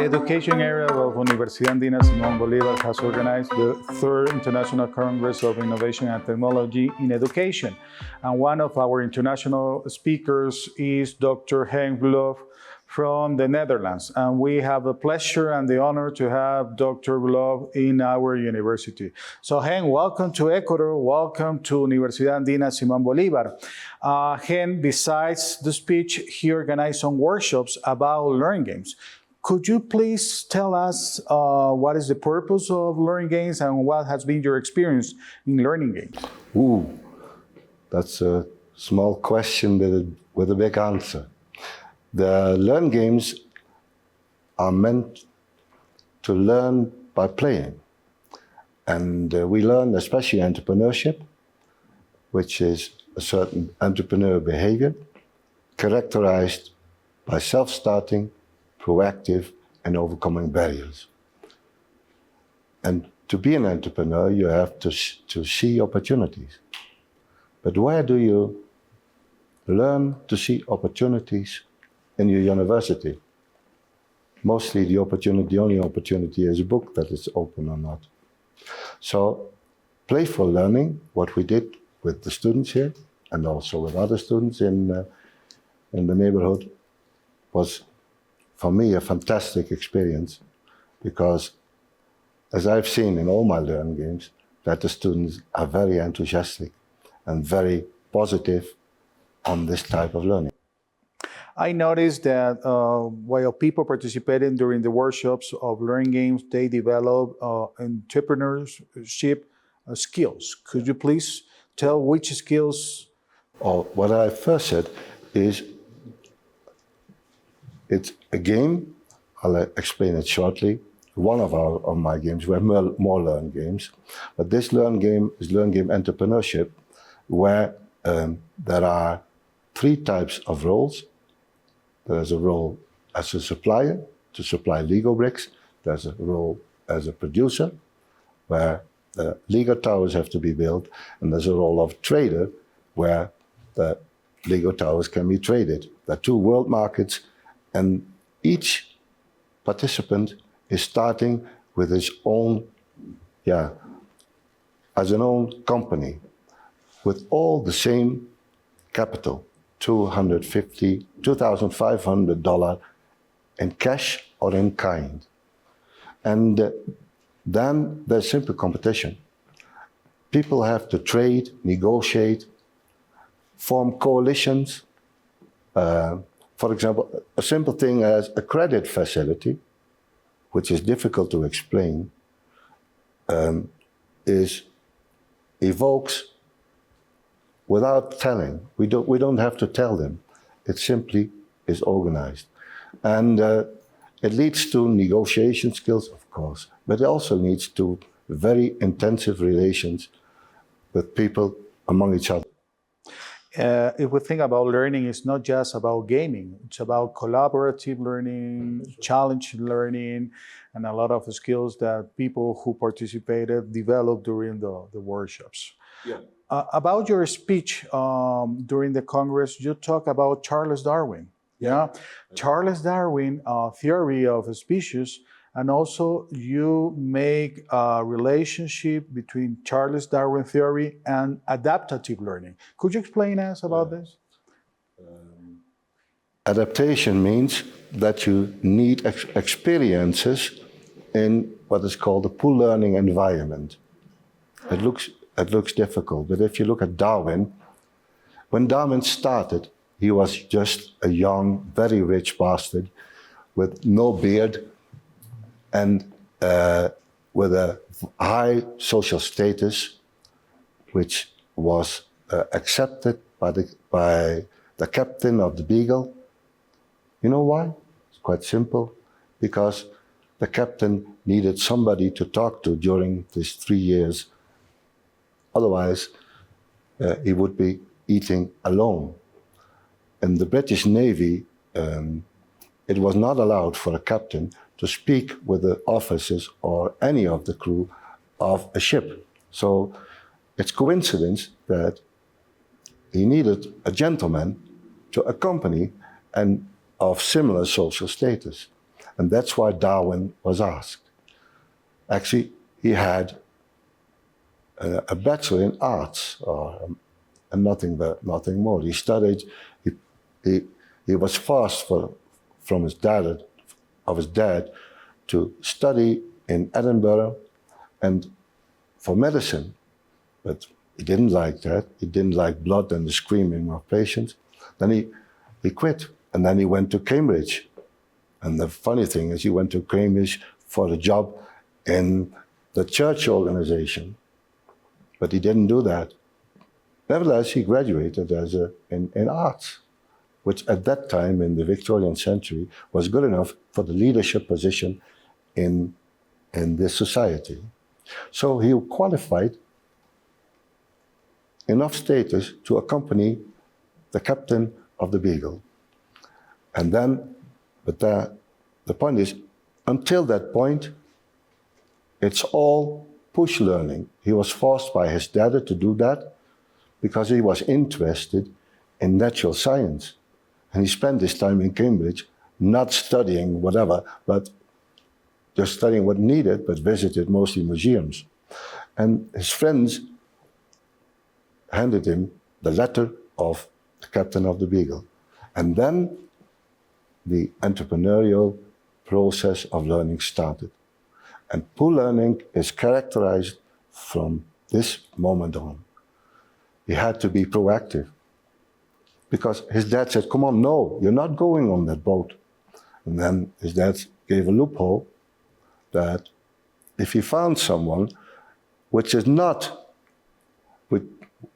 The education area of Universidad Andina Simón Bolívar has organized the third International Congress of Innovation and Technology in Education. And one of our international speakers is Dr. Henk Roelofs from the Netherlands. And we have the pleasure and the honor to have Dr. Roelofs in our university. So Henk, welcome to Ecuador. Welcome to Universidad Andina Simón Bolívar. Henk, besides the speech, he organized some workshops about learning games. Could you please tell us what is the purpose of learning games and what has been your experience in learning games? Ooh, that's a small question with a big answer. The learn games are meant to learn by playing. And we learn especially entrepreneurship, which is a certain entrepreneurial behavior characterized by self-starting, proactive, and overcoming barriers. And to be an entrepreneur, you have to see opportunities. But where do you learn to see opportunities in your university? Mostly the only opportunity is a book that is open or not. So playful learning, what we did with the students here and also with other students in the neighborhood, was for me a fantastic experience, because as I've seen in all my learning games, that the students are very enthusiastic and very positive on this type of learning. I noticed that while people participated during the workshops of learning games, they develop entrepreneurship skills. Could you please tell which skills? What I first said is it's a game. I'll explain it shortly. One of my games were more learn games, but this learn game is learn game entrepreneurship, where there are three types of roles. There's a role as a supplier to supply Lego bricks. There's a role as a producer, where the Lego towers have to be built, and there's a role of trader, where the Lego towers can be traded. There are two world markets, and each participant is starting with his own, as an own company, with all the same capital, $2,500 in cash or in kind. And then there's simple competition. People have to trade, negotiate, form coalitions. For example, a simple thing as a credit facility, which is difficult to explain, evokes without telling. We don't have to tell them. It simply is organized. And it leads to negotiation skills, of course, but it also leads to very intensive relations with people among each other. If we think about learning, it's not just about gaming. It's about collaborative learning, challenge learning, and a lot of skills that people who participated developed during the workshops. Yeah. About your speech during the Congress, you talk about Charles Darwin. Yeah, Charles Darwin theory of species, and also you make a relationship between Charles Darwin theory and adaptive learning. Could you explain us about this? Adaptation means that you need experiences in what is called a pool learning environment. It looks difficult, but if you look at Darwin, when Darwin started, he was just a young, very rich bastard with no beard and with a high social status, which was accepted by the captain of the Beagle. You know why? It's quite simple. Because the captain needed somebody to talk to during these 3 years. Otherwise, he would be eating alone. In the British Navy, it was not allowed for a captain to speak with the officers or any of the crew of a ship. So it's coincidence that he needed a gentleman to accompany and of similar social status. And that's why Darwin was asked. Actually, he had a bachelor in arts, and nothing more. He studied. He was forced from his dad to study in Edinburgh and for medicine, but he didn't like that. He didn't like blood and the screaming of patients. Then he quit, and then he went to Cambridge. And the funny thing is, he went to Cambridge for a job in the church organization, but he didn't do that. Nevertheless, he graduated in arts, which at that time in the Victorian century was good enough for the leadership position in this society. So he qualified enough status to accompany the captain of the Beagle. And then, but the point is, until that point, it's all push learning. He was forced by his dad to do that because he was interested in natural science. And he spent his time in Cambridge not studying whatever, but just studying what needed, but visited mostly museums. And his friends handed him the letter of the captain of the Beagle. And then the entrepreneurial process of learning started. And pull learning is characterized from this moment on. He had to be proactive because his dad said, come on, no, you're not going on that boat. And then his dad gave a loophole that if he found someone which is not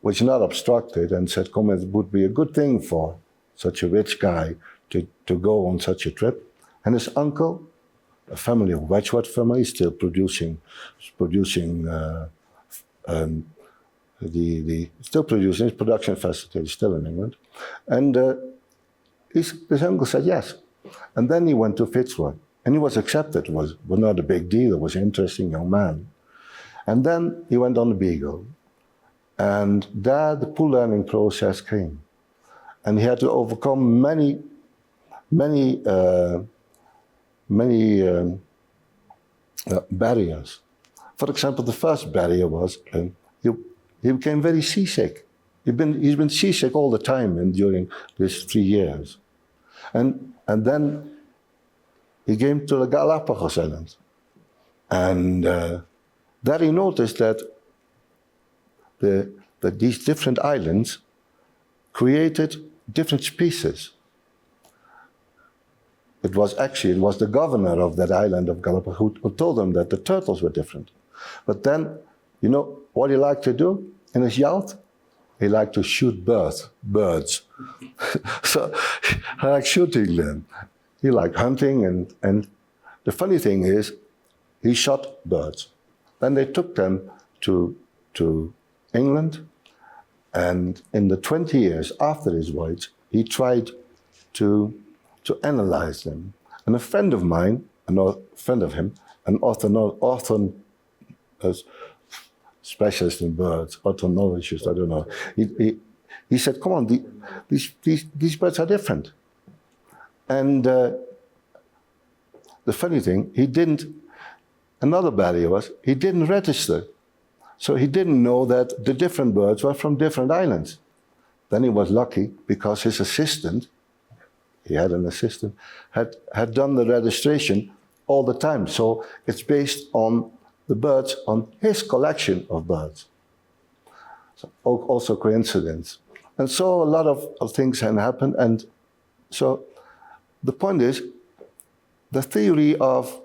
obstructed and said, come, it would be a good thing for such a rich guy to go on such a trip. And his uncle, a family of Wedgwood family, still producing his production facility still in England. And his uncle said yes. And then he went to Fitzroy. And he was accepted. It was not a big deal. It was an interesting young man. And then he went on the Beagle. And there the pull learning process came. And he had to overcome many barriers. For example, the first barrier was he became very seasick. He's been seasick all the time during these 3 years. And then he came to the Galapagos Islands. And there he noticed that these different islands created different species. It was the governor of that island of Galapagos who told them that the turtles were different. But then, you know what he liked to do in his youth? He liked to shoot birds. So I like shooting them. He liked hunting, and the funny thing is, he shot birds. Then they took them to England, and in the 20 years after his voyage, he tried to analyze them. And a friend of mine, a specialist in birds, ornithologist, I don't know, he said, come on, these birds are different. And the funny thing, another barrier was, he didn't register. So he didn't know that the different birds were from different islands. Then he was lucky because his assistant, he had an assistant, had done the registration all the time. So it's based on the birds, on his collection of birds. So also coincidence. And so a lot of things can happen. And so the point is, the theory of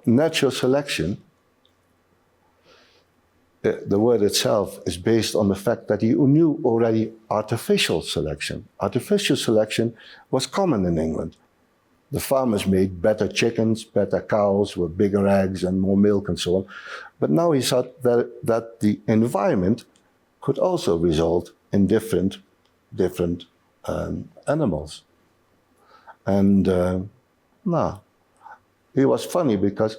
natural selection, the word itself is based on the fact that he knew already artificial selection. Artificial selection was common in England. The farmers made better chickens, better cows with bigger eggs and more milk and so on. But now he thought that the environment could also result in different animals. And it was funny because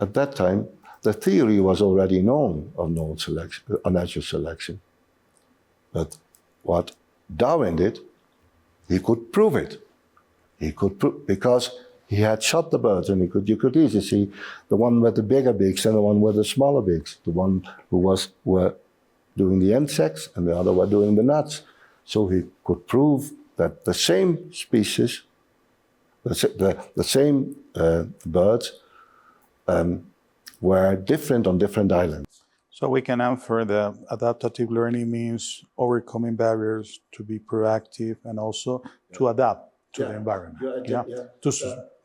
at that time, the theory was already known of natural selection. But what Darwin did, he could prove it. Because he had shot the birds, and you could easily see the one with the bigger beaks and the one with the smaller beaks. The one who were doing the insects and the other were doing the nuts. So he could prove that the same species, the same birds, were different on different islands. So we can infer that adaptive learning means overcoming barriers, to be proactive, and also to adapt to the environment.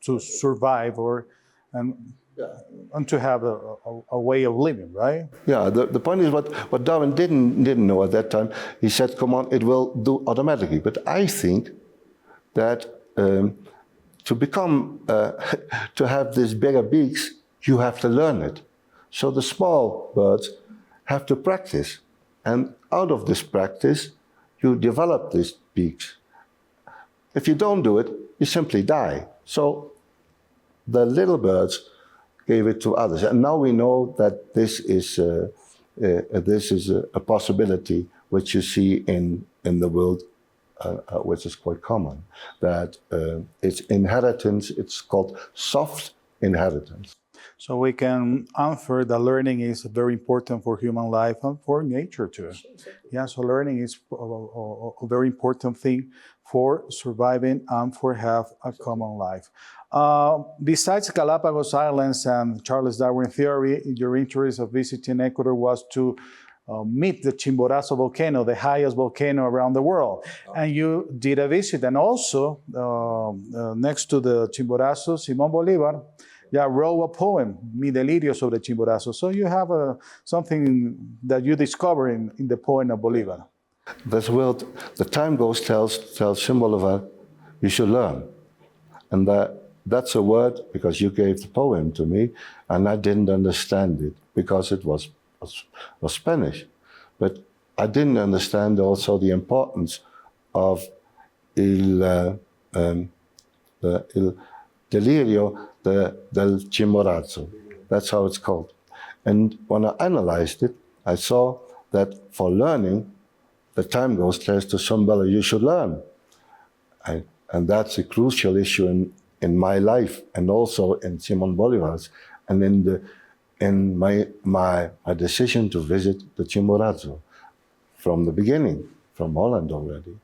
To survive and to have a way of living, right? Yeah, the point is what Darwin didn't know at that time. He said, come on, it will do automatically. But I think that to become, to have these bigger beaks, you have to learn it. So the small birds have to practice. And out of this practice, you develop these beaks. If you don't do it, you simply die. So the little birds gave it to others. And now we know that this is a possibility which you see in the world, which is quite common, that it's inheritance, it's called soft inheritance. So we can infer that learning is very important for human life and for nature too. Yeah, so learning is a very important thing for surviving and for have a common life. Besides Galapagos Islands and Charles Darwin theory, your interest of visiting Ecuador was to meet the Chimborazo volcano, the highest volcano around the world. And you did a visit, and also next to the Chimborazo, Simón Bolívar wrote a poem, Mi Delirio sobre Chimborazo. So you have something that you discover in the poem of Bolívar. This world, the time goes tells Simón Bolívar, you should learn. And that's a word because you gave the poem to me, and I didn't understand it because it was Spanish. But I didn't understand also the importance of el delirio del Chimborazo. That's how it's called. And when I analyzed it, I saw that for learning, the time goes tells to somebody you should learn. And that's a crucial issue in my life, and also in Simón Bolívar's, and in my decision to visit the Chimborazo from the beginning, from Holland already.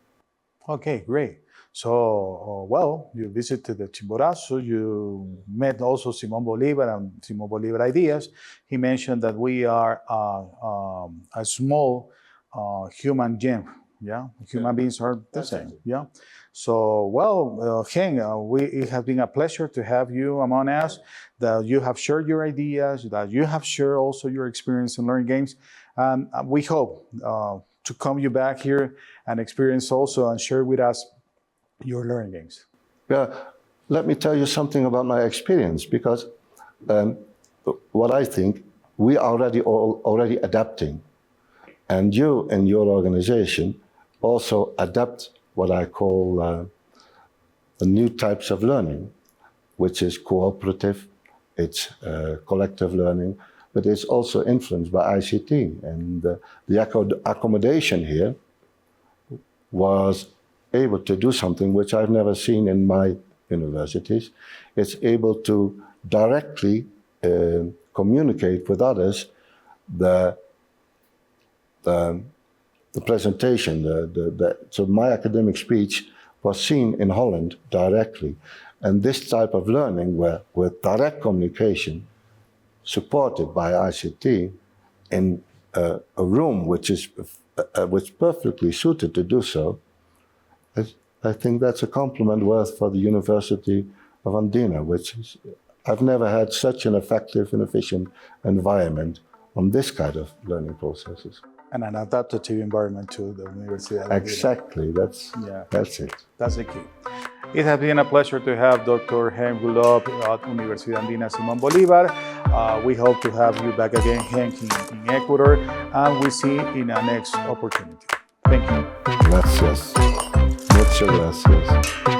Okay, great. So, well, you visited the Chimborazo, you met also Simón Bolívar and Simón Bolívar ideas. He mentioned that we are a small human gem, Human beings are the same, So, well, Henk, it has been a pleasure to have you among us, that you have shared your ideas, that you have shared also your experience in learning games. And we hope to come you back here and experience also and share with us your learning games. Yeah, let me tell you something about my experience, because what I think, we are already adapting. And you and your organization also adapt what I call the new types of learning, which is cooperative, it's collective learning, but it's also influenced by ICT. And the accommodation here was able to do something which I've never seen in my universities. It's able to directly communicate with others the presentation. So my academic speech was seen in Holland directly. And this type of learning, with direct communication, supported by ICT, in a room which is perfectly suited to do so, I think that's a compliment worth for the University of Andina, which is, I've never had such an effective and efficient environment on this kind of learning processes. And an adaptive environment to the University of Andina. Exactly, that's it. That's the key. It has been a pleasure to have Dr. Henk Roelofs at Universidad Andina Simón Bolívar. We hope to have you back again, Henk, in Ecuador, and we see you in our next opportunity. Thank you. Gracias. Muchas gracias.